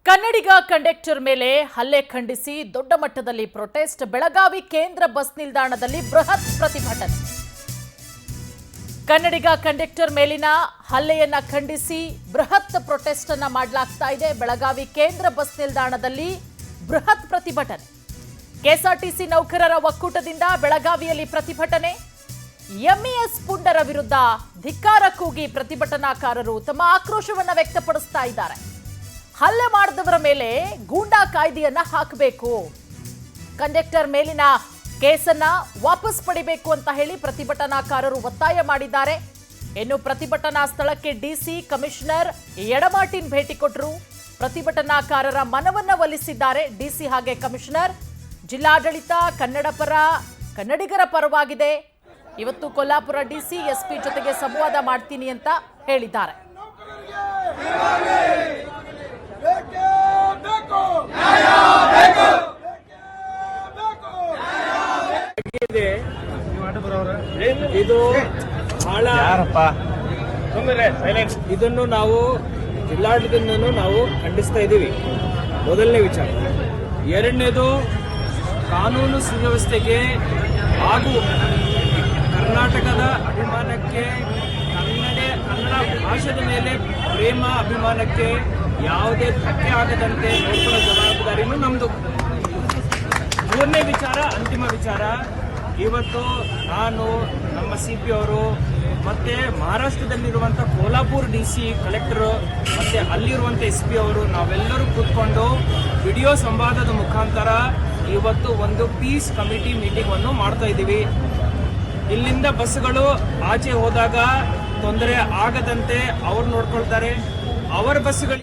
ಕನ್ನಡಿಗ conductor ಮೇಲೆ ಹಲ್ಲೆ ಖಂಡಿಸಿ ದೊಡ್ಡ ಮಟ್ಟದಲ್ಲಿ ಪ್ರೊಟೆಸ್ಟ್. ಬೆಳಗಾವಿ ಕೇಂದ್ರ ಬಸ್ ನಿಲ್ದಾಣದಲ್ಲಿ ಬೃಹತ್ ಪ್ರತಿಭಟನೆ. ಕನ್ನಡಿಗ ಕಂಡಕ್ಟರ್ ಮೇಲಿನ ಹಲ್ಲೆಯನ್ನ ಖಂಡಿಸಿ ಬೃಹತ್ ಪ್ರೊಟೆಸ್ಟ್ ಅನ್ನ ಮಾಡಲಾಗ್ತಾ ಇದೆ. ಬೆಳಗಾವಿ ಕೇಂದ್ರ ಬಸ್ ನಿಲ್ದಾಣದಲ್ಲಿ ಬೃಹತ್ ಪ್ರತಿಭಟನೆ. ಕೆಎಸ್ಆರ್ಟಿಸಿ ನೌಕರರ ಒಕ್ಕೂಟದಿಂದ ಬೆಳಗಾವಿಯಲ್ಲಿ ಪ್ರತಿಭಟನೆ. ಎಂಇಎಸ್ ಪುಂಡರ ವಿರುದ್ಧ ಧಿಕ್ಕಾರ ಕೂಗಿ ಪ್ರತಿಭಟನಾಕಾರರು ತಮ್ಮ ಆಕ್ರೋಶವನ್ನ ವ್ಯಕ್ತಪಡಿಸ್ತಾ ಇದ್ದಾರೆ. ಹಲ್ಲೆ ಮಾಡಿದವರ ಮೇಲೆ ಗೂಂಡಾ ಕಾಯ್ದೆಯನ್ನ ಹಾಕಬೇಕು, ಕಂಡಕ್ಟರ್ ಮೇಲಿನ ಕೇಸನ್ನ ವಾಪಸ್ ಪಡಿಬೇಕು ಅಂತ ಹೇಳಿ ಪ್ರತಿಭಟನಾಕಾರರು ಒತ್ತಾಯ ಮಾಡಿದ್ದಾರೆ. ಇನ್ನು ಪ್ರತಿಭಟನಾ ಸ್ಥಳಕ್ಕೆ ಡಿಸಿ ಕಮಿಷನರ್ ಎಡಮಾಟಿನ್ ಭೇಟಿ ಕೊಟ್ಟರು. ಪ್ರತಿಭಟನಾಕಾರರ ಮನವನ್ನ ಒಲಿಸಿದ್ದಾರೆ ಡಿಸಿ ಹಾಗೆ ಕಮಿಷನರ್. ಜಿಲ್ಲಾಡಳಿತ ಕನ್ನಡಿಗರ ಪರವಾಗಿದೆ. ಇವತ್ತು ಕೊಲ್ಲಾಪುರ ಡಿಸಿ ಎಸ್ಪಿ ಜೊತೆಗೆ ಸಂವಾದ ಮಾಡ್ತೀನಿ ಅಂತ ಹೇಳಿದ್ದಾರೆ. ಇದು ಇದನ್ನು ನಾವು ಜಿಲ್ಲಾಡಳಿತದಿಂದನೂ ನಾವು ಖಂಡಿಸ್ತಾ ಇದ್ದೀವಿ. ಮೊದಲನೇ ವಿಚಾರ. ಎರಡನೇದು, ಕಾನೂನು ಸುವ್ಯವಸ್ಥೆಗೆ ಹಾಗೂ ಕರ್ನಾಟಕದ ಅಭಿಮಾನಕ್ಕೆ, ಕನ್ನಡ ಭಾಷೆಯ ಮೇಲೆ ಪ್ರೇಮ ಅಭಿಮಾನಕ್ಕೆ ಯಾವುದೇ ಧಕ್ಕೆ ಆಗದಂತೆ ನೋಡ್ಕೊಳ್ಳೋ ಜವಾಬ್ದಾರಿನೂ ನಮ್ಮದು. ಮೂರನೇ ವಿಚಾರ, ಅಂತಿಮ ವಿಚಾರ. ಇವತ್ತು ನಾನು, ನಮ್ಮ CP ಅವರು ಮತ್ತು ಮಹಾರಾಷ್ಟ್ರದಲ್ಲಿರುವಂಥ ಕೋಲ್ಹಾಪುರ್ DC ಕಲೆಕ್ಟರ್ ಮತ್ತು ಅಲ್ಲಿರುವಂಥ SP ಅವರು ನಾವೆಲ್ಲರೂ ಕೂತ್ಕೊಂಡು ವಿಡಿಯೋ ಸಂವಾದದ ಮುಖಾಂತರ ಇವತ್ತು ಒಂದು ಪೀಸ್ ಕಮಿಟಿ ಮೀಟಿಂಗನ್ನು ಮಾಡ್ತಾ ಇದ್ದೀವಿ. ಇಲ್ಲಿಂದ ಬಸ್ಗಳು ಆಚೆ ಹೋದಾಗ ತೊಂದರೆ ಆಗದಂತೆ ಅವ್ರು ನೋಡ್ಕೊಳ್ತಾರೆ. ಅವರ ಬಸ್ಗಳು